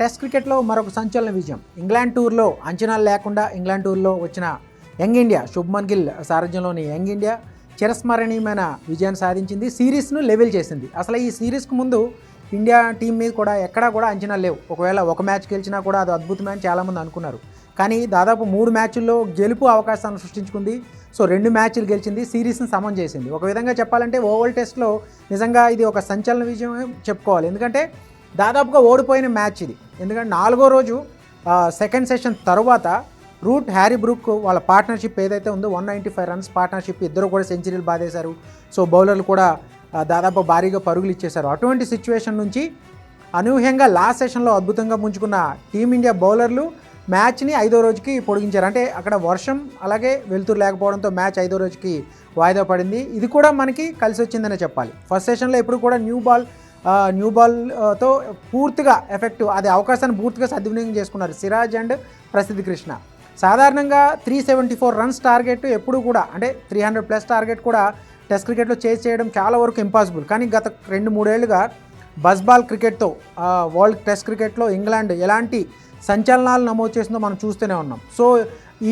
Test క్రికెట్లో మరొక సంచలన విజయం. ఇంగ్లాండ్ టూర్లో అంచనాలు లేకుండా ఇంగ్లాండ్ టూర్లో వచ్చిన యంగ్ ఇండియా, శుభ్మన్ గిల్ సారథ్యంలోని యంగ్ ఇండియా చిరస్మరణీయమైన విజయాన్ని సాధించింది. సిరీస్ను లెవెల్ చేసింది. అసలు ఈ సిరీస్కు ముందు ఇండియా టీం మీద కూడా ఎక్కడా కూడా అంచనాలు లేవు. ఒకవేళ ఒక మ్యాచ్ గెలిచినా కూడా అది అద్భుతమే అని చాలామంది అనుకున్నారు. కానీ దాదాపు 3 మ్యాచ్ల్లో గెలుపు అవకాశాన్ని సృష్టించుకుంది. సో 2 మ్యాచ్లు గెలిచింది, సిరీస్ని సమం చేసింది. ఒక విధంగా చెప్పాలంటే ఓవల్ టెస్ట్లో నిజంగా ఇది ఒక సంచలన విజయం చెప్పుకోవాలి. ఎందుకంటే దాదాపుగా ఓడిపోయిన మ్యాచ్ ఇది. ఎందుకంటే 4వ రోజు సెకండ్ సెషన్ తర్వాత రూట్, హ్యారీ బ్రూక్ వాళ్ళ పార్ట్నర్షిప్ ఏదైతే ఉందో 195 రన్స్ పార్ట్నర్షిప్, ఇద్దరు కూడా సెంచరీలు బాధేశారు. సో బౌలర్లు కూడా దాదాపు భారీగా పరుగులు ఇచ్చేశారు. అటువంటి సిచ్యువేషన్ నుంచి అనూహ్యంగా లాస్ట్ సెషన్లో అద్భుతంగా ముంచుకున్న టీమిండియా బౌలర్లు మ్యాచ్ని 5వ రోజుకి పొడిగించారు. అంటే అక్కడ వర్షం అలాగే వెలుతురు లేకపోవడంతో మ్యాచ్ 5వ రోజుకి వాయిదా పడింది. ఇది కూడా మనకి కలిసి వచ్చిందనే చెప్పాలి. ఫస్ట్ సెషన్లో ఎప్పుడు కూడా న్యూ బాల్తో పూర్తిగా ఎఫెక్టివ్ అది అవకాశాన్ని పూర్తిగా సద్వినియోగం చేసుకున్నారు సిరాజ్ అండ్ ప్రసిద్ధ్ కృష్ణ. సాధారణంగా 374 రన్స్ టార్గెట్ ఎప్పుడు కూడా, అంటే 300+ టార్గెట్ కూడా టెస్ట్ క్రికెట్లో చేయడం చాలా వరకు ఇంపాసిబుల్. కానీ గత 2-3 ఏళ్లుగా బస్బాల్ క్రికెట్తో వరల్డ్ టెస్ట్ క్రికెట్లో ఇంగ్లాండ్ ఎలాంటి సంచలనాలు నమోదు చేసిందో మనం చూస్తూనే ఉన్నాం. సో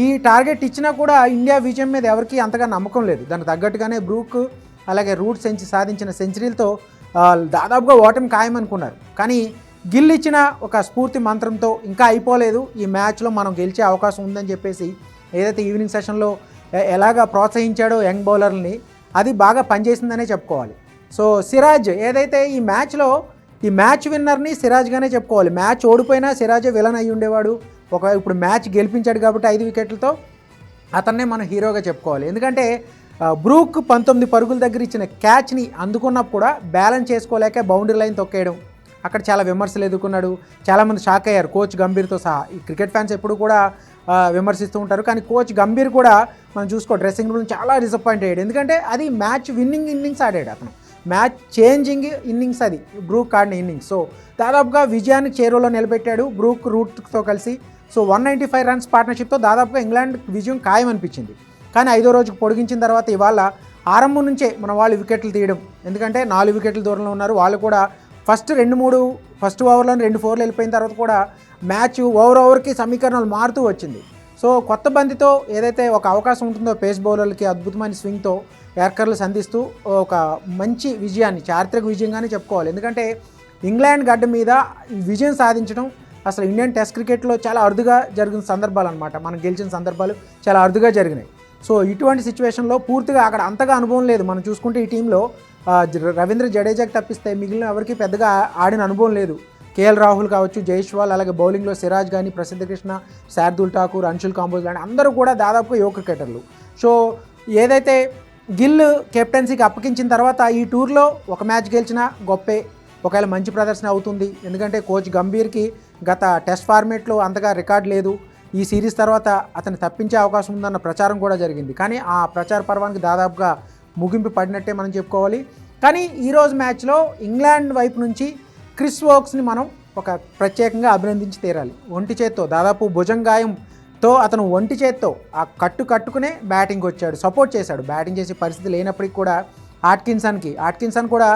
ఈ టార్గెట్ ఇచ్చినా కూడా ఇండియా విజయం మీద ఎవరికి అంతగా నమ్మకం లేదు. దానికి తగ్గట్టుగానే బ్రూక్ అలాగే రూట్ సాధించిన సెంచరీలతో దాదాపుగా ఓటమి ఖాయమనుకున్నారు. కానీ గిల్ ఇచ్చిన ఒక స్ఫూర్తి మంత్రంతో ఇంకా అయిపోలేదు, ఈ మ్యాచ్లో మనం గెలిచే అవకాశం ఉందని చెప్పేసి ఏదైతే ఈవినింగ్ సెషన్లో ఎలాగా ప్రోత్సహించాడో యంగ్ బౌలర్ని, అది బాగా పనిచేసిందనే చెప్పుకోవాలి. సో సిరాజ్ ఏదైతే ఈ మ్యాచ్ విన్నర్ని సిరాజ్గానే చెప్పుకోవాలి. మ్యాచ్ ఓడిపోయినా సిరాజే విలన్ అయ్యి ఉండేవాడు. ఇప్పుడు మ్యాచ్ గెలిపించాడు కాబట్టి 5 వికెట్లతో అతన్నే మనం హీరోగా చెప్పుకోవాలి. ఎందుకంటే బ్రూక్ 19 పరుగుల దగ్గర ఇచ్చిన క్యాచ్ని అందుకున్నప్పుడు కూడా బ్యాలెన్స్ చేసుకోలేక బౌండరీ లైన్ తొక్కేయడం, అక్కడ చాలా విమర్శలు ఎదుర్కొన్నాడు. చాలామంది షాక్ అయ్యారు, కోచ్ గంభీర్తో సహా. ఈ క్రికెట్ ఫ్యాన్స్ ఎప్పుడు కూడా విమర్శిస్తూ ఉంటారు, కానీ కోచ్ గంభీర్ కూడా మనం డ్రెస్సింగ్ రూమ్ చాలా డిసప్పాయింట్ అయ్యాడు. ఎందుకంటే అది మ్యాచ్ విన్నింగ్ ఇన్నింగ్స్ ఆడాడు అతను, మ్యాచ్ చేంజింగ్ ఇన్నింగ్స్ అది బ్రూక్ ఆడిన ఇన్నింగ్స్. సో దాదాపుగా విజయాన్ని చేరువలో నిలబెట్టాడు బ్రూక్ రూట్తో కలిసి. సో 195 రన్స్ పార్ట్నర్షిప్తో దాదాపుగా ఇంగ్లాండ్ విజయం ఖాయం అనిపించింది. కానీ 5వ రోజుకు పొడిగించిన తర్వాత ఇవాళ ఆరంభం నుంచే మన వాళ్ళు వికెట్లు తీయడం, ఎందుకంటే 4 వికెట్ల దూరంలో ఉన్నారు వాళ్ళు కూడా. ఫస్ట్ ఓవర్లో 2 4 వెళ్ళిపోయిన తర్వాత కూడా మ్యాచ్ ఓవర్కి సమీకరణాలు మారుతూ వచ్చింది. సో కొత్త బంతితో ఏదైతే ఒక అవకాశం ఉంటుందో పేస్ బౌలర్లకి అద్భుతమైన స్వింగ్తో యార్కర్లు సంధిస్తూ ఒక మంచి విజయాన్ని, చారిత్రక విజయంగానే చెప్పుకోవాలి. ఎందుకంటే ఇంగ్లాండ్ గడ్డ మీద విజయం సాధించడం అసలు ఇండియన్ టెస్ట్ క్రికెట్లో చాలా అరుదుగా జరిగిన సందర్భాలు అనమాట. మనం గెలిచిన సందర్భాలు చాలా అరుదుగా జరిగినాయి. సో ఇటువంటి సిచ్యువేషన్లో పూర్తిగా అక్కడ అంతగా అనుభవం లేదు. మనం చూసుకుంటే ఈ టీంలో రవీంద్ర జడేజాకి తప్పిస్తే మిగిలిన ఎవరికి పెద్దగా ఆడిన అనుభవం లేదు. కేఎల్ రాహుల్ కావచ్చు, జైస్వాల్, అలాగే బౌలింగ్లో సిరాజ్ కానీ, ప్రసిద్ధ కృష్ణ, శార్దుల్ ఠాకూర్, అంశుల్ కాంబోజ్ లాంటి అందరూ కూడా దాదాపుగా యువ క్రికెటర్లు. సో ఏదైతే గిల్ కెప్టెన్సీకి అప్పగించిన తర్వాత ఈ టూర్లో ఒక మ్యాచ్ గెలిచినా గొప్పే, ఒకవేళ మంచి ప్రదర్శన అవుతుంది. ఎందుకంటే కోచ్ గంభీర్కి గత టెస్ట్ ఫార్మేట్లో అంతగా రికార్డ్ లేదు. ఈ సిరీస్ తర్వాత అతన్ని తప్పించే అవకాశం ఉందన్న ప్రచారం కూడా జరిగింది. కానీ ఆ ప్రచార పర్వానికి దాదాపుగా ముగింపు పడినట్టే మనం చెప్పుకోవాలి. కానీ ఈరోజు మ్యాచ్లో ఇంగ్లాండ్ వైపు నుంచి క్రిస్ వోక్స్ని మనం ఒక ప్రత్యేకంగా అభినందించి తీరాలి. ఒంటి చేత్తో, దాదాపు భుజం గాయంతో అతను ఒంటి చేత్తో ఆ కట్టుకునే బ్యాటింగ్ వచ్చాడు, సపోర్ట్ చేశాడు. బ్యాటింగ్ చేసే పరిస్థితి లేనప్పటికీ కూడా ఆట్కిన్సన్ కూడా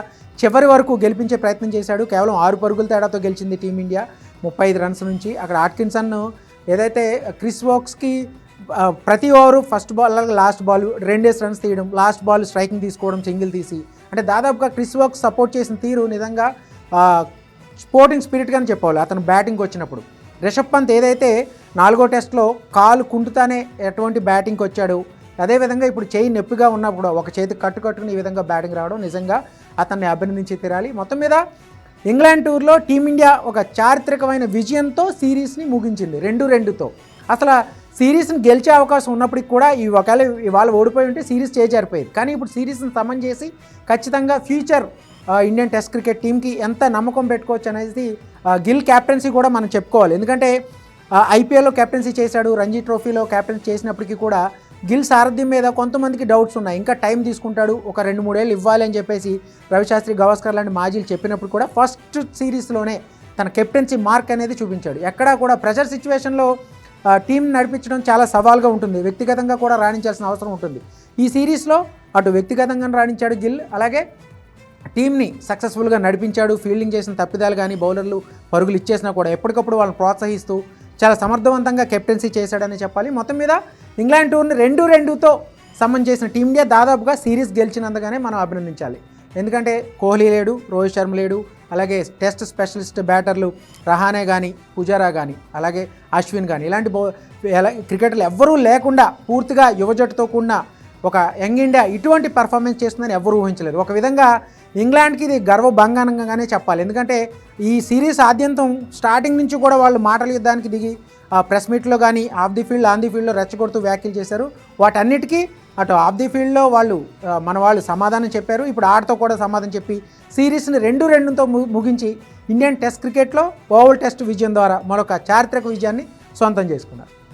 చివరి వరకు గెలిపించే ప్రయత్నం చేశాడు. కేవలం 6 పరుగుల తేడాతో గెలిచింది టీమిండియా 35 రన్స్ నుంచి. అక్కడ ఆట్కిన్సన్ ఏదైతే క్రిస్ వోక్స్కి ప్రతి ఓవరు ఫస్ట్ బాల్ అలాగే లాస్ట్ బాల్ 2 రన్స్ తీయడం, లాస్ట్ బాల్ స్ట్రైకింగ్ తీసుకోవడం, సింగిల్ తీసి, అంటే దాదాపుగా క్రిస్ వోక్స్ సపోర్ట్ చేసిన తీరు నిజంగా స్పోర్టింగ్ స్పిరిట్గానే చెప్పాలి. అతను బ్యాటింగ్ వచ్చినప్పుడు రిషబ్ పంత్ ఏదైతే 4వ టెస్ట్లో కాలు కుంటుతానే ఎటువంటి బ్యాటింగ్కి వచ్చాడు, అదేవిధంగా ఇప్పుడు చేయి నొప్పిగా ఉన్నప్పుడు ఒక చేతికి కట్టుకుని ఈ విధంగా బ్యాటింగ్ రావడం నిజంగా అతన్ని అభినందించి తీరాలి. మొత్తం మీద ఇంగ్లాండ్ టూర్లో టీమిండియా ఒక చారిత్రకమైన విజయంతో సిరీస్ని ముగించింది 2-2తో. అసలు సిరీస్ని గెలిచే అవకాశం ఉన్నప్పటికి కూడా ఇవాళ ఓడిపోయి ఉంటే సిరీస్ చేజారిపోయేది. కానీ ఇప్పుడు సిరీస్ని సమన్ చేసి ఖచ్చితంగా ఫ్యూచర్ ఇండియన్ టెస్ట్ క్రికెట్ టీంకి ఎంత నమ్మకం పెట్టుకోవచ్చు అనేది గిల్ క్యాప్టెన్సీ కూడా మనం చెప్పుకోవాలి. ఎందుకంటే ఐపీఎల్లో క్యాప్టెన్సీ చేశాడు, రంజీ ట్రోఫీలో క్యాప్టెన్సీ చేసినప్పటికీ కూడా గిల్ సారథ్యం మీద కొంతమందికి డౌట్స్ ఉన్నాయి. ఇంకా టైం తీసుకుంటాడు, ఒక 2-3 ఏళ్ళు ఇవ్వాలి అని చెప్పేసి రవిశాస్త్రి, గవాస్కర్ లాంటి మాజీలు చెప్పినప్పుడు కూడా ఫస్ట్ సిరీస్లోనే తన కెప్టెన్సీ మార్క్ అనేది చూపించాడు. ఎక్కడా కూడా ప్రెషర్ సిచ్యువేషన్లో టీం నడిపించడం చాలా సవాల్గా ఉంటుంది, వ్యక్తిగతంగా కూడా రాణించాల్సిన అవసరం ఉంటుంది. ఈ సిరీస్లో అటు వ్యక్తిగతంగా రాణించాడు గిల్, అలాగే టీంని సక్సెస్ఫుల్గా నడిపించాడు. ఫీల్డింగ్ చేసిన తప్పిదాలు కానీ బౌలర్లు పరుగులు ఇచ్చేసినా కూడా ఎప్పటికప్పుడు వాళ్ళని ప్రోత్సహిస్తూ చాలా సమర్థవంతంగా కెప్టెన్సీ చేశాడని చెప్పాలి. మొత్తం మీద ఇంగ్లాండ్ టూర్ని 2-2తో సమన్ చేసిన టీమిండియా దాదాపుగా సిరీస్ గెలిచినందుగానే మనం అభినందించాలి. ఎందుకంటే కోహ్లీ లేడు, రోహిత్ శర్మ లేడు, అలాగే టెస్ట్ స్పెషలిస్ట్ బ్యాటర్లు రహానే కానీ పుజారా కానీ అలాగే అశ్విన్ కానీ ఇలాంటి క్రికెటర్లు ఎవ్వరూ లేకుండా పూర్తిగా యువజట్టుతో కూడిన ఒక యంగ్ ఇండియా ఇటువంటి పర్ఫార్మెన్స్ చేస్తుందని ఎవరు ఊహించలేరు. ఒక విధంగా ఇంగ్లాండ్కి ఇది గర్వభంగనంగానే చెప్పాలి. ఎందుకంటే ఈ సిరీస్ ఆద్యంతం స్టార్టింగ్ నుంచి కూడా వాళ్ళు మాటల యుద్ధానికి దిగి ప్రెస్ మీట్లో కానీ of the field on the ఫీల్డ్లో రెచ్చగొడుతూ వ్యాఖ్యలు చేశారు. వాటన్నిటికీ అటు ఆఫ్ ది ఫీల్డ్లో వాళ్ళు సమాధానం చెప్పారు. ఇప్పుడు ఆటతో కూడా సమాధానం చెప్పి సిరీస్ని 2-2తో ముగించి ఇండియన్ టెస్ట్ క్రికెట్లో ఓవల్ టెస్ట్ విజయం ద్వారా మరొక చారిత్రక విజయాన్ని సొంతం చేసుకున్నారు.